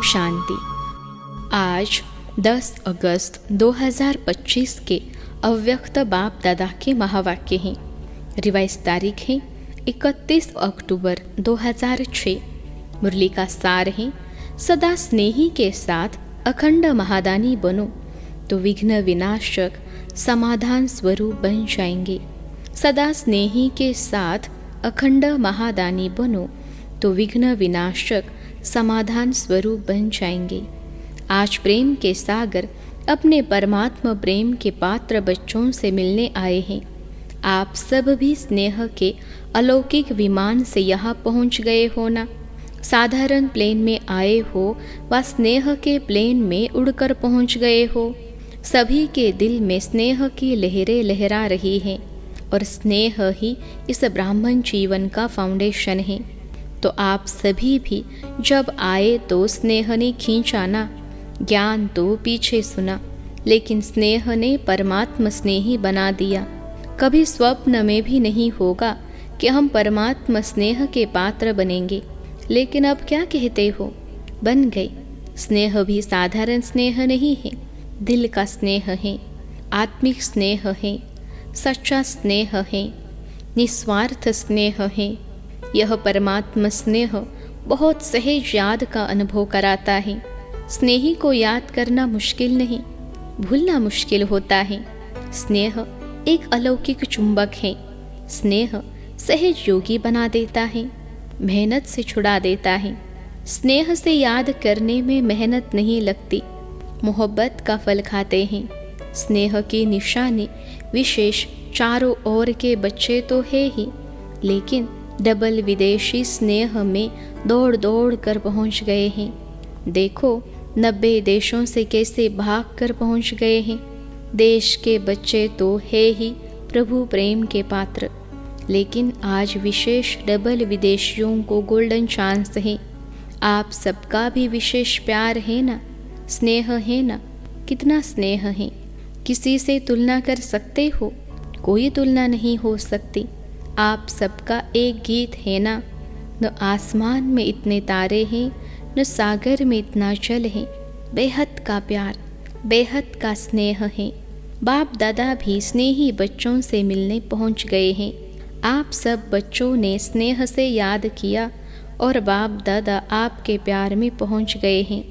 ओम शांति। आज 10 अगस्त 2025 के अव्यक्त बाप दादा के महावाक्य हैं। रिवाइज तारीख है 31 अक्टूबर 2006। मुरली का सार है, सदा स्नेही के साथ अखंड महादानी बनो तो विघ्न विनाशक समाधान स्वरूप बन जाएंगे। सदा स्नेही के साथ अखंड महादानी बनो तो विघ्न विनाशक समाधान स्वरूप बन जाएंगे। आज प्रेम के सागर अपने परमात्मा प्रेम के पात्र बच्चों से मिलने आए हैं। आप सब भी स्नेह के अलौकिक विमान से यहाँ पहुँच गए हो ना। साधारण प्लेन में आए हो व स्नेह के प्लेन में उड़कर पहुँच गए हो। सभी के दिल में स्नेह की लहरें लहरा रही हैं और स्नेह ही इस ब्राह्मण जीवन का फाउंडेशन है। तो आप सभी भी जब आए तो स्नेह ने खींचा ना। ज्ञान तो पीछे सुना, लेकिन स्नेह ने परमात्मा स्नेही बना दिया। कभी स्वप्न में भी नहीं होगा कि हम परमात्मा स्नेह के पात्र बनेंगे, लेकिन अब क्या कहते हो, बन गए। स्नेह भी साधारण स्नेह नहीं है, दिल का स्नेह है, आत्मिक स्नेह है, सच्चा स्नेह है, निस्वार्थ स्नेह है। यह परमात्मा स्नेह बहुत सहज याद का अनुभव कराता है। स्नेही को याद करना मुश्किल नहीं, भूलना मुश्किल होता है। स्नेह एक अलौकिक चुंबक है। स्नेह सहज योगी बना देता है, मेहनत से छुड़ा देता है। स्नेह से याद करने में मेहनत नहीं लगती, मोहब्बत का फल खाते हैं। स्नेह की निशानी विशेष चारों ओर के बच्चे तो है ही, लेकिन डबल विदेशी स्नेह में दौड़ दौड़ कर पहुंच गए हैं। देखो 90 देशों से कैसे भाग कर पहुंच गए हैं। देश के बच्चे तो है ही प्रभु प्रेम के पात्र, लेकिन आज विशेष डबल विदेशियों को गोल्डन चांस है। आप सबका भी विशेष प्यार है ना, स्नेह है ना। कितना स्नेह है, किसी से तुलना कर सकते हो? कोई तुलना नहीं हो सकती। आप सबका एक गीत है ना। न आसमान में इतने तारे हैं, न सागर में इतना जल है। बेहद का प्यार, बेहद का स्नेह है। बाप दादा भी स्नेही बच्चों से मिलने पहुंच गए हैं। आप सब बच्चों ने स्नेह से याद किया और बाप दादा आपके प्यार में पहुंच गए हैं।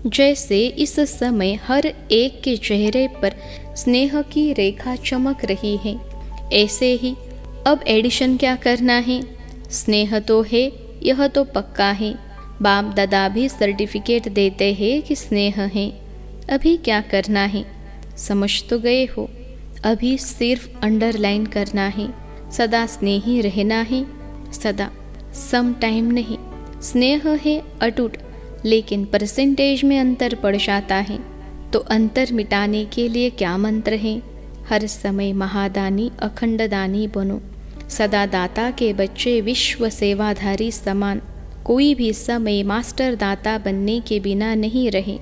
जैसे इस समय हर एक के चेहरे पर स्नेह की रेखा चमक रही है, ऐसे ही अब एडिशन क्या करना है। स्नेह तो है, यह तो पक्का है। बाप दादा भी सर्टिफिकेट देते हैं कि स्नेह है। अभी क्या करना है, समझ तो गए हो। अभी सिर्फ अंडरलाइन करना है, सदा स्नेही रहना है, सदा, सम टाइम नहीं। स्नेह है अटूट, लेकिन परसेंटेज में अंतर पड़ जाता है। तो अंतर मिटाने के लिए क्या मंत्र है? हर समय महादानी अखंडदानी बनो। सदा दाता के बच्चे विश्व सेवाधारी समान। कोई भी समय मास्टर दाता बनने के बिना नहीं रहे,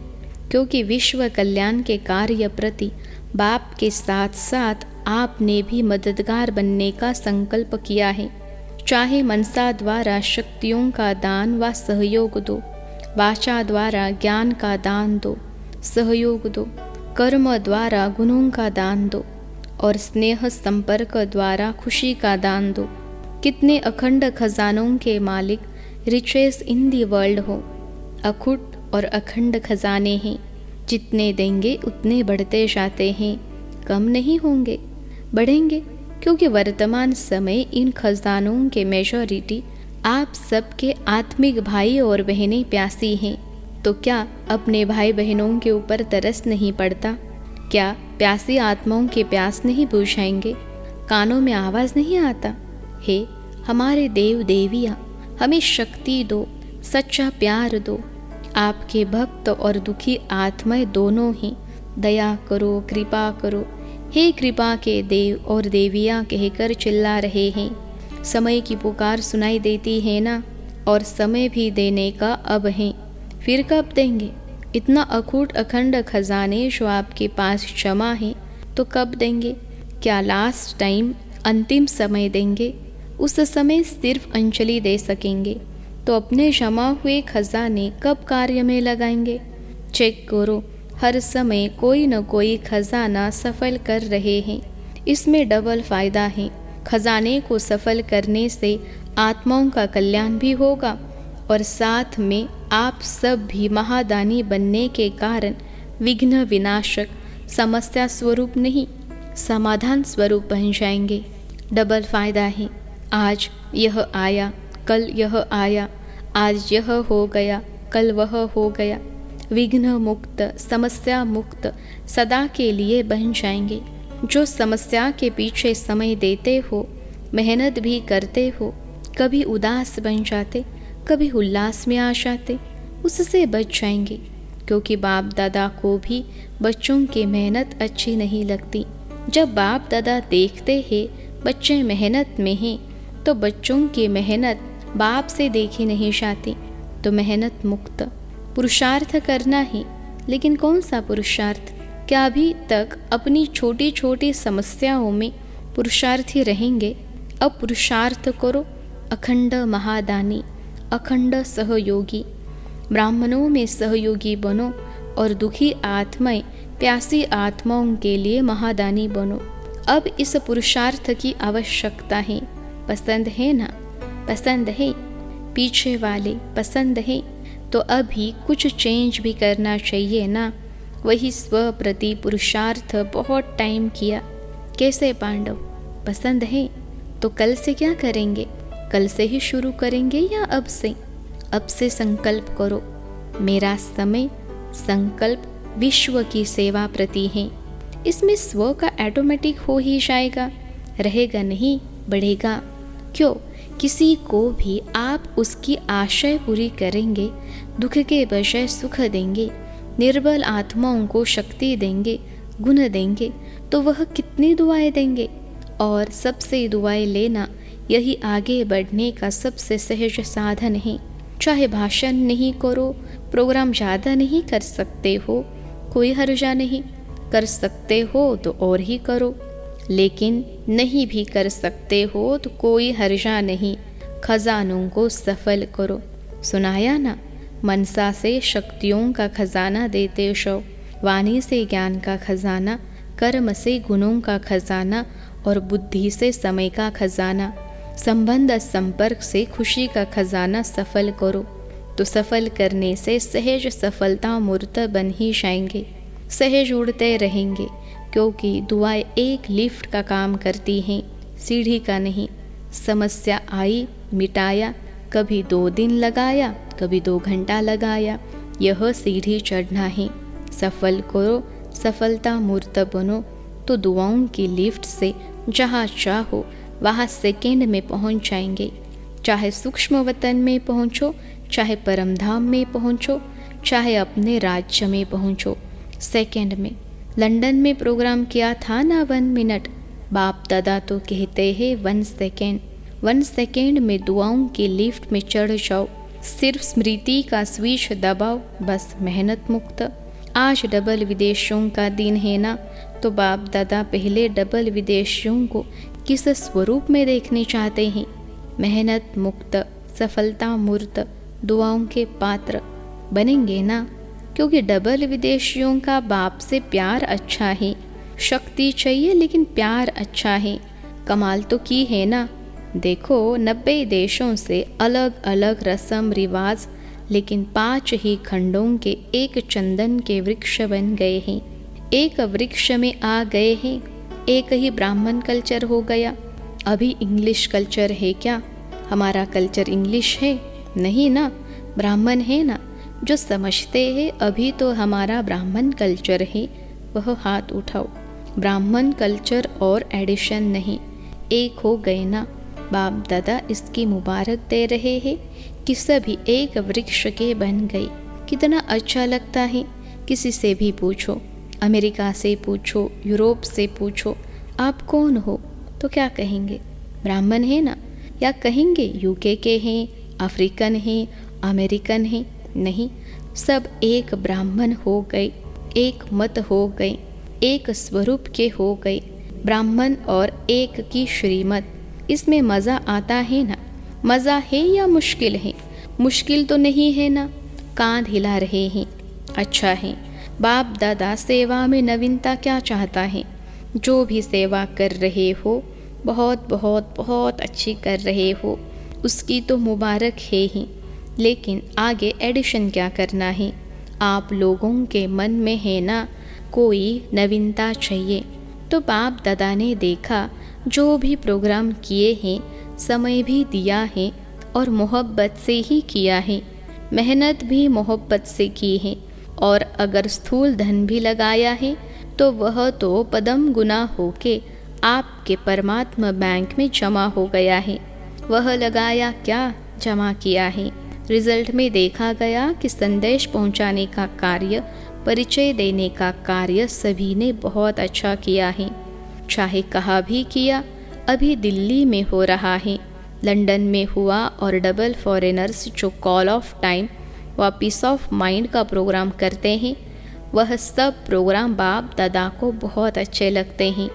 क्योंकि विश्व कल्याण के कार्य प्रति बाप के साथ साथ आपने भी मददगार बनने का संकल्प किया है। चाहे मनसा द्वारा शक्तियों का दान व सहयोग दो, वाचा द्वारा ज्ञान का दान दो, सहयोग दो, कर्म द्वारा गुणों का दान दो और स्नेह संपर्क द्वारा खुशी का दान दो। कितने अखंड खजानों के मालिक रिचेस इन दी वर्ल्ड हो। अखुट और अखंड खजाने हैं, जितने देंगे उतने बढ़ते जाते हैं, कम नहीं होंगे, बढ़ेंगे। क्योंकि वर्तमान समय इन खजानों के मेजॉरिटी आप सबके आत्मिक भाई और बहनें प्यासी हैं। तो क्या अपने भाई बहनों के ऊपर तरस नहीं पड़ता? क्या प्यासी आत्माओं के प्यास नहीं बुझाएंगे? कानों में आवाज नहीं आता? हे हमारे देव देवियाँ, हमें शक्ति दो, सच्चा प्यार दो। आपके भक्त और दुखी आत्माएं दोनों ही दया करो, कृपा करो। हे कृपा के देव और देवियाँ कहकर चिल्ला रहे हैं। समय की पुकार सुनाई देती है ना, और समय भी देने का अब है। फिर कब देंगे? इतना अखूट अखंड खजाने जो आपके पास जमा है, तो कब देंगे? क्या लास्ट टाइम अंतिम समय देंगे? उस समय सिर्फ अंजलि दे सकेंगे, तो अपने जमा हुए खजाने कब कार्य में लगाएंगे? चेक करो, हर समय कोई न कोई खजाना सफल कर रहे हैं। इसमें डबल फायदा है। खजाने को सफल करने से आत्माओं का कल्याण भी होगा और साथ में आप सब भी महादानी बनने के कारण विघ्न विनाशक, समस्या स्वरूप नहीं, समाधान स्वरूप बन जाएंगे। डबल फायदा है। आज यह आया, कल यह आया, आज यह हो गया, कल वह हो गया। विघ्न मुक्त, समस्या मुक्त सदा के लिए बन जाएंगे। जो समस्या के पीछे समय देते हो, मेहनत भी करते हो, कभी उदास बन जाते, कभी उल्लास में आ जाते, उससे बच जाएंगे। क्योंकि बाप दादा को भी बच्चों की मेहनत अच्छी नहीं लगती। जब बाप दादा देखते हैं बच्चे मेहनत में हैं, तो बच्चों की मेहनत बाप से देखी नहीं जाती। तो मेहनत मुक्त पुरुषार्थ करना है। लेकिन कौन सा पुरुषार्थ? क्या अभी तक अपनी छोटी छोटी समस्याओं में पुरुषार्थी रहेंगे? अब पुरुषार्थ करो, अखंड महादानी, अखंड सहयोगी। ब्राह्मणों में सहयोगी बनो और दुखी आत्माएं, प्यासी आत्माओं के लिए महादानी बनो। अब इस पुरुषार्थ की आवश्यकता है। पसंद है ना? पसंद है? पीछे वाले पसंद है? तो अभी कुछ चेंज भी करना चाहिए ना। वही स्व प्रति पुरुषार्थ बहुत टाइम किया। कैसे पांडव? पसंद है? तो कल से क्या करेंगे? कल से ही शुरू करेंगे या अब से? अब से संकल्प करो, मेरा समय संकल्प विश्व की सेवा प्रति है। इसमें स्व का ऑटोमेटिक हो ही जाएगा, रहेगा नहीं, बढ़ेगा। क्यों? किसी को भी आप उसकी आशय पूरी करेंगे, दुख के बजाय सुख देंगे, निर्बल आत्माओं को शक्ति देंगे, गुण देंगे, तो वह कितनी दुआएं देंगे। और सबसे दुआएं लेना यही आगे बढ़ने का सबसे सहज साधन है। चाहे भाषण नहीं करो, प्रोग्राम ज़्यादा नहीं कर सकते हो, कोई हर्जा नहीं। कर सकते हो तो और ही करो, लेकिन नहीं भी कर सकते हो तो कोई हर्जा नहीं। खजानों को सफल करो। सुनाया ना, मनसा से शक्तियों का खजाना देते शो, वाणी से ज्ञान का खजाना, कर्म से गुणों का खजाना और बुद्धि से समय का खजाना, संबंध संपर्क से खुशी का खजाना सफल करो। तो सफल करने से सहज सफलता मूर्त बन ही जाएंगे। सहज उड़ते रहेंगे, क्योंकि दुआएं एक लिफ्ट का काम करती हैं, सीढ़ी का नहीं। समस्या आई, मिटाया, कभी 2 दिन लगाया, कभी 2 घंटा लगाया, यह सीढ़ी चढ़ना है। सफल करो, सफलता मूर्त बनो, तो दुआओं की लिफ्ट से जहाँ चाहो वहाँ सेकेंड में पहुँच जाएंगे। चाहे सूक्ष्म वतन में पहुँचो, चाहे परमधाम में पहुँचो, चाहे अपने राज्य में पहुँचो, सेकेंड में। लंदन में प्रोग्राम किया था ना 1 मिनट, बाप दादा तो कहते हैं 1 सेकेंड। 1 सेकेंड में दुआओं की लिफ्ट में चढ़ जाओ। सिर्फ स्मृति का स्विच दबाओ, बस मेहनत मुक्त। आज डबल विदेशियों का दिन है ना, तो बाप दादा पहले डबल विदेशियों को किस स्वरूप में देखने चाहते हैं? मेहनत मुक्त, सफलता मूर्त, दुआओं के पात्र बनेंगे ना। क्योंकि डबल विदेशियों का बाप से प्यार अच्छा है। शक्ति चाहिए लेकिन प्यार अच्छा है। कमाल तो की है ना। देखो 90 देशों से अलग अलग रस्म रिवाज, लेकिन 5 ही खंडों के एक चंदन के वृक्ष बन गए हैं। एक वृक्ष में आ गए हैं। एक ही ब्राह्मण कल्चर हो गया। अभी इंग्लिश कल्चर है क्या? हमारा कल्चर इंग्लिश है नहीं ना, ब्राह्मण है ना। जो समझते हैं अभी तो हमारा ब्राह्मण कल्चर है, वह हाथ उठाओ। ब्राह्मण कल्चर और एडिशन नहीं, एक हो गए ना। बाप दादा इसकी मुबारक दे रहे हैं कि सभी एक वृक्ष के बन गए। कितना अच्छा लगता है। किसी से भी पूछो, अमेरिका से पूछो, यूरोप से पूछो, आप कौन हो, तो क्या कहेंगे? ब्राह्मण है ना। या कहेंगे यूके के हैं, अफ्रीकन हैं, अमेरिकन हैं? नहीं, सब एक ब्राह्मण हो गए, एक मत हो गए, एक स्वरूप के हो गए। ब्राह्मण और एक की श्रीमत, इसमें मज़ा आता है ना। मज़ा है या मुश्किल है? मुश्किल तो नहीं है ना? कांध हिला रहे हैं। अच्छा है, बाप दादा सेवा में नवीनता क्या चाहता है? जो भी सेवा कर रहे हो बहुत बहुत बहुत अच्छी कर रहे हो, उसकी तो मुबारक है ही, लेकिन आगे एडिशन क्या करना है? आप लोगों के मन में है ना कोई नवीनता चाहिए। तो बाप दादा ने देखा जो भी प्रोग्राम किए हैं, समय भी दिया है और मोहब्बत से ही किया है, मेहनत भी मोहब्बत से की है, और अगर स्थूल धन भी लगाया है तो वह तो पदम गुना होके आपके परमात्मा बैंक में जमा हो गया है। वह लगाया क्या, जमा किया है। रिजल्ट में देखा गया कि संदेश पहुंचाने का कार्य, परिचय देने का कार्य सभी ने बहुत अच्छा किया है। चाहे कहाँ भी किया, अभी दिल्ली में हो रहा है, लंदन में हुआ, और डबल फॉरेनर्स जो कॉल ऑफ टाइम व पीस ऑफ माइंड का प्रोग्राम करते हैं, वह सब प्रोग्राम बाप दादा को बहुत अच्छे लगते हैं।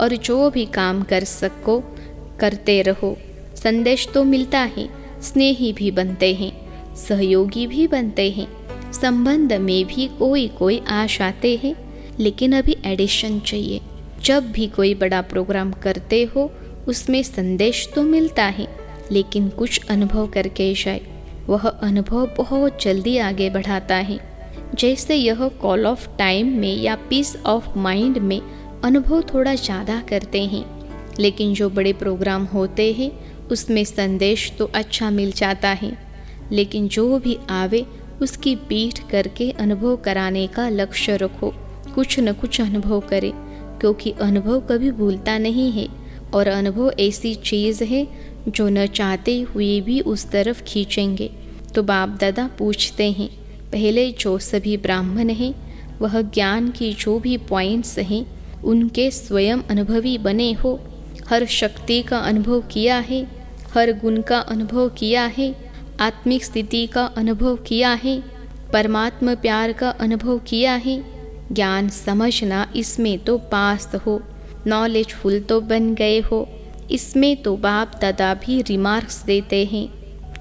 और जो भी काम कर सको करते रहो। संदेश तो मिलता है, स्नेही भी बनते हैं, सहयोगी भी बनते हैं, संबंध में भी कोई कोई आ जाते हैं, लेकिन अभी एडिशन चाहिए। जब भी कोई बड़ा प्रोग्राम करते हो उसमें संदेश तो मिलता है, लेकिन कुछ अनुभव करके जाए, वह अनुभव बहुत जल्दी आगे बढ़ाता है। जैसे यह कॉल ऑफ टाइम में या पीस ऑफ माइंड में अनुभव थोड़ा ज़्यादा करते हैं, लेकिन जो बड़े प्रोग्राम होते हैं उसमें संदेश तो अच्छा मिल जाता है, लेकिन जो भी आवे उसकी पीठ करके अनुभव कराने का लक्ष्य रखो। कुछ न कुछ अनुभव करे, क्योंकि अनुभव कभी भूलता नहीं है, और अनुभव ऐसी चीज़ है जो न चाहते हुए भी उस तरफ खींचेंगे। तो बाप दादा पूछते हैं, पहले जो सभी ब्राह्मण हैं वह ज्ञान की जो भी पॉइंट्स हैं उनके स्वयं अनुभवी बने हो। हर शक्ति का अनुभव किया है, हर गुण का अनुभव किया है, आत्मिक स्थिति का अनुभव किया है, परमात्मा प्यार का अनुभव किया है। ज्ञान समझना, इसमें तो पास हो, नॉलेजफुल तो बन गए हो। इसमें तो बाप दादा भी रिमार्क्स देते हैं,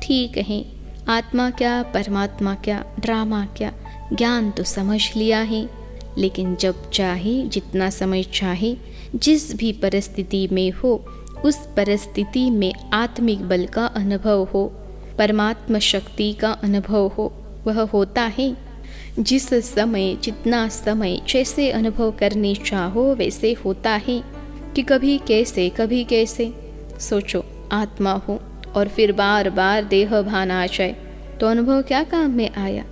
ठीक है, आत्मा क्या, परमात्मा क्या, ड्रामा क्या, ज्ञान तो समझ लिया है, लेकिन जब चाहे, जितना समय चाहे, जिस भी परिस्थिति में हो, उस परिस्थिति में आत्मिक बल का अनुभव हो, परमात्मा शक्ति का अनुभव हो, वह होता है। जिस समय, जितना समय, जैसे अनुभव करने चाहो वैसे होता है, कि कभी कैसे सोचो आत्मा हो और फिर बार बार देह भान आ जाए तो अनुभव क्या काम में आया।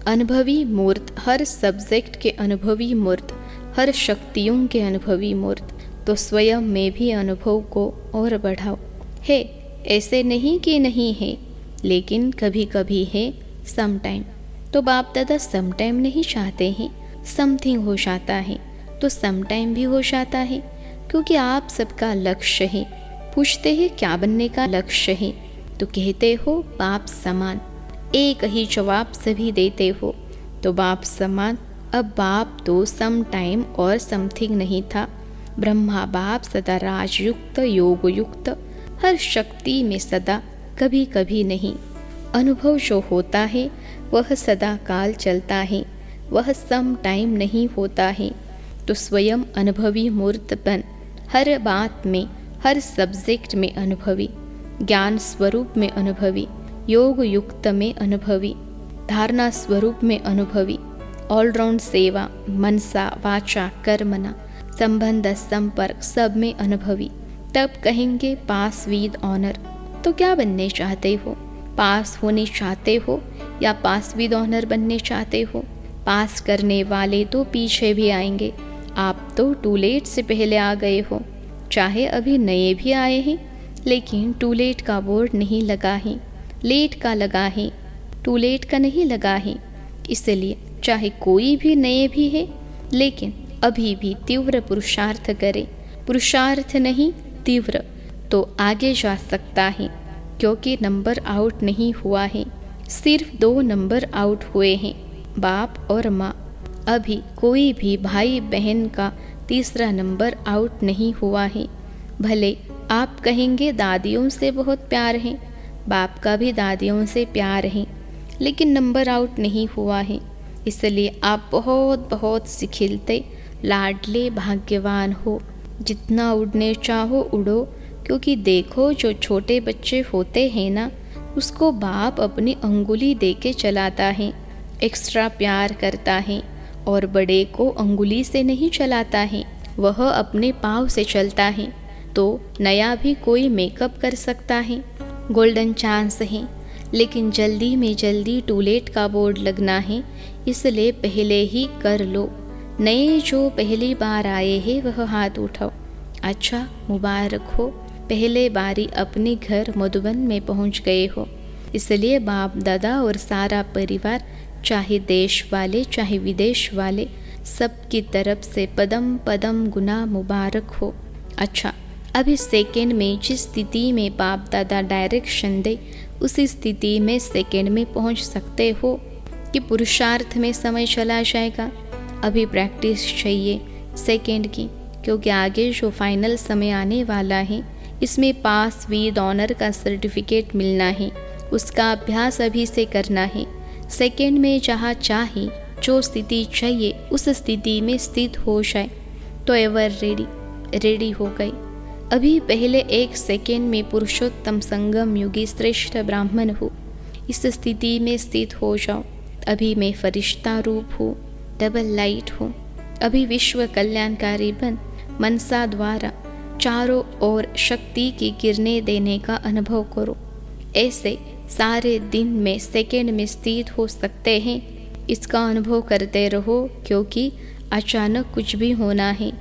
अनुभवी मूर्त, हर सब्जेक्ट के अनुभवी मूर्त, हर शक्तियों के अनुभवी मूर्त, तो स्वयं में भी अनुभव को और बढ़ाओ। है, ऐसे नहीं कि नहीं है, लेकिन कभी कभी है, सम टाइम। तो बाप दादा सम टाइम नहीं चाहते हैं, समथिंग हो जाता है, तो सम टाइम भी हो जाता है, क्योंकि आप सबका लक्ष्य है। पूछते हैं क्या बनने का लक्ष्य है, तो कहते हो बाप समान। एक ही जवाब सभी देते हो, तो बाप समान। अब बाप तो सम टाइम और समथिंग नहीं था, ब्रह्मा बाप सदा राजयुक्त, योग युक्त, हर शक्ति में सदा, कभी कभी नहीं। अनुभव जो होता है वह सदा काल चलता है, वह सम टाइम नहीं होता है। तो स्वयं अनुभवी मूर्त बन, हर बात में, हर सब्जेक्ट में अनुभवी, ज्ञान स्वरूप में अनुभवी, योग युक्त में अनुभवी, धारणा स्वरूप में अनुभवी, ऑलराउंड सेवा, मनसा वाचा कर्मना, संबंध संपर्क सब में अनुभवी। तब कहेंगे पास विद ऑनर। तो क्या बनने चाहते हो? पास होने चाहते हो या पास विद ऑनर बनने चाहते हो? पास करने वाले तो पीछे भी आएंगे, आप तो टू लेट से पहले आ गए हो। चाहे अभी नए भी आए हैं, लेकिन टू लेट का बोर्ड नहीं लगा है, लेट का लगा है, टू लेट का नहीं लगा है। इसलिए चाहे कोई भी नए भी है, लेकिन अभी भी तीव्र पुरुषार्थ करे, पुरुषार्थ नहीं तीव्र, तो आगे जा सकता है, क्योंकि नंबर आउट नहीं हुआ है। सिर्फ 2 नंबर आउट हुए हैं, बाप और माँ। अभी कोई भी भाई बहन का तीसरा नंबर आउट नहीं हुआ है। भले आप कहेंगे दादियों से बहुत प्यार है, बाप का भी दादियों से प्यार है, लेकिन नंबर आउट नहीं हुआ है। इसलिए आप बहुत बहुत सिखिलते, लाडले, भाग्यवान हो। जितना उड़ने चाहो उड़ो, क्योंकि देखो जो छोटे बच्चे होते हैं ना, उसको बाप अपनी अंगुली दे के चलाता है, एक्स्ट्रा प्यार करता है। और बड़े को अंगुली से नहीं चलाता है, वह अपने पाँव से चलता है। तो नया भी कोई मेकअप कर सकता है, गोल्डन चांस है। लेकिन जल्दी में जल्दी टूलेट का बोर्ड लगना है, इसलिए पहले ही कर लो। नए जो पहली बार आए हैं वह हाथ उठाओ। अच्छा, मुबारक हो, पहले बारी अपने घर मधुबन में पहुंच गए हो। इसलिए बाप दादा और सारा परिवार, चाहे देश वाले चाहे विदेश वाले, सबकी तरफ से पदम पदम गुना मुबारक हो। अच्छा, अभी सेकेंड में जिस स्थिति में बाप दादा डायरेक्शन दे, उसी स्थिति में सेकेंड में पहुंच सकते हो कि पुरुषार्थ में समय चला जाएगा। अभी प्रैक्टिस चाहिए सेकेंड की, क्योंकि आगे जो फाइनल समय आने वाला है, इसमें पास विद ऑनर का सर्टिफिकेट मिलना है। उसका अभ्यास अभी से करना है। सेकेंड में जहाँ चाहे जो स्थिति चाहिए उस स्थिति में स्थित हो जाए तो एवर रेडी हो गई। अभी पहले एक सेकेंड में पुरुषोत्तम संगम युगी श्रेष्ठ ब्राह्मण हूँ, इस स्थिति में स्थित हो जाओ। अभी मैं फरिश्ता रूप हूँ, डबल लाइट हूँ। अभी विश्व कल्याणकारी बन मनसा द्वारा चारों ओर शक्ति की किरणें देने का अनुभव करो। ऐसे सारे दिन में सेकेंड में स्थित हो सकते हैं। इसका अनुभव करते रहो, क्योंकि अचानक कुछ भी होना है,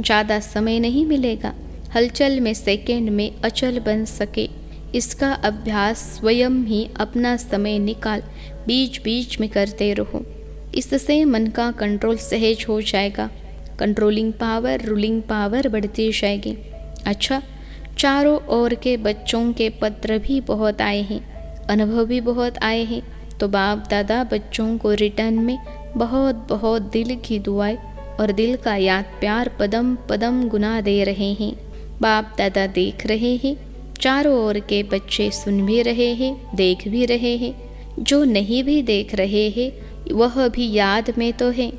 ज़्यादा समय नहीं मिलेगा। हलचल में सेकेंड में अचल बन सके, इसका अभ्यास स्वयं ही अपना समय निकाल बीच बीच में करते रहो। इससे मन का कंट्रोल सहज हो जाएगा। कंट्रोलिंग पावर, रूलिंग पावर बढ़ती जाएगी। अच्छा, चारों ओर के बच्चों के पत्र भी बहुत आए हैं, अनुभव भी बहुत आए हैं। तो बाप दादा बच्चों को रिटर्न में बहुत बहुत दिल की दुआएं और दिल का याद प्यार पदम पदम गुना दे रहे हैं। बाप दादा देख रहे हैं, चारों ओर के बच्चे सुन भी रहे हैं, देख भी रहे हैं। जो नहीं भी देख रहे हैं वह भी याद में तो है।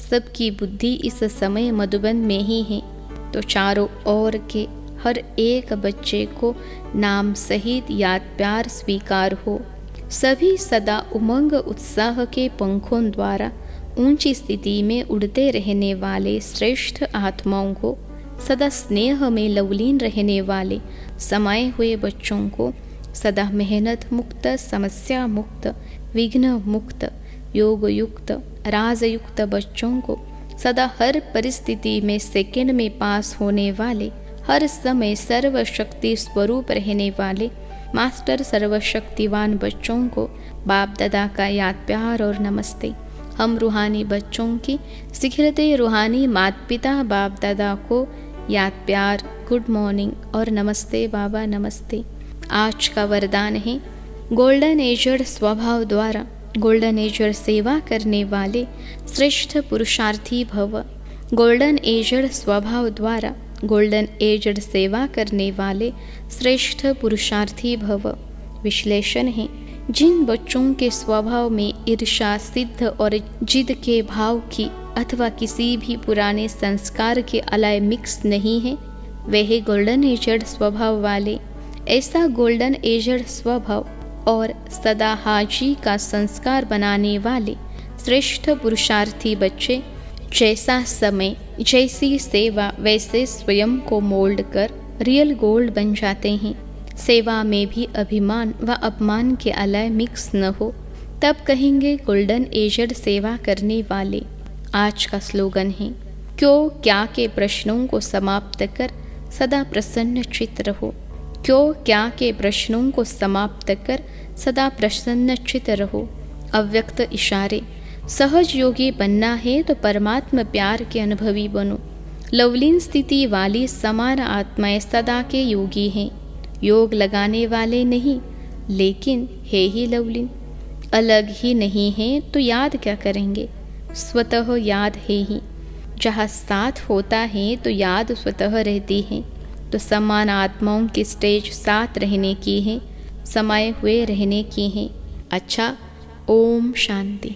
सबकी बुद्धि इस समय मधुबन में ही है। तो चारों ओर के हर एक बच्चे को नाम सहित याद प्यार स्वीकार हो। सभी सदा उमंग उत्साह के पंखों द्वारा ऊंची स्थिति में उड़ते रहने वाले श्रेष्ठ आत्माओं को, सदा स्नेह में लवलीन रहने वाले समाये हुए बच्चों को, सदा मेहनत मुक्त, समस्या मुक्त, विघ्न मुक्त, योग युक्त, राजयुक्त बच्चों को, सदा हर परिस्थिति में सेकेंड में पास होने वाले, हर समय सर्वशक्ति स्वरूप रहने वाले मास्टर सर्वशक्तिवान बच्चों को बाप दादा का याद प्यार और नमस्ते। हम रूहानी बच्चों की सिखरते रूहानी माता पिता बाप दादा को याद प्यार, गुड मॉर्निंग और नमस्ते बाबा नमस्ते। आज का वरदान है, गोल्डन एजड स्वभाव द्वारा गोल्डन एजड सेवा करने वाले श्रेष्ठ पुरुषार्थी भव। गोल्डन एजड स्वभाव द्वारा गोल्डन एजड सेवा करने वाले श्रेष्ठ पुरुषार्थी भव। विश्लेषण है, जिन बच्चों के स्वभाव में ईर्ष्या, सिद्ध और जिद के भाव की अथवा किसी भी पुराने संस्कार के अलाय मिक्स नहीं है, वे गोल्डन एजड स्वभाव वाले। ऐसा गोल्डन एजड स्वभाव और सदा हाजी का संस्कार बनाने वाले श्रेष्ठ पुरुषार्थी बच्चे जैसा समय, जैसी सेवा, वैसे स्वयं को मोल्ड कर रियल गोल्ड बन जाते हैं। सेवा में भी अभिमान व अपमान के अलाय मिक्स न हो, तब कहेंगे गोल्डन एजड सेवा करने वाले। आज का स्लोगन है, क्यों क्या के प्रश्नों को समाप्त कर सदा प्रसन्न चित्त रहो। क्यों क्या के प्रश्नों को समाप्त कर सदा प्रसन्न चित्त रहो। अव्यक्त इशारे, सहज योगी बनना है तो परमात्मा प्यार के अनुभवी बनो। लवलीन स्थिति वाली समान आत्माएं सदा के योगी हैं। योग लगाने वाले नहीं, लेकिन है ही लवलीन। अलग ही नहीं है तो याद क्या करेंगे, स्वतः याद है ही। जहाँ साथ होता है तो याद स्वतः रहती है। तो समान आत्माओं की स्टेज साथ रहने की है, समाये हुए रहने की हैं। अच्छा, ओम शांति।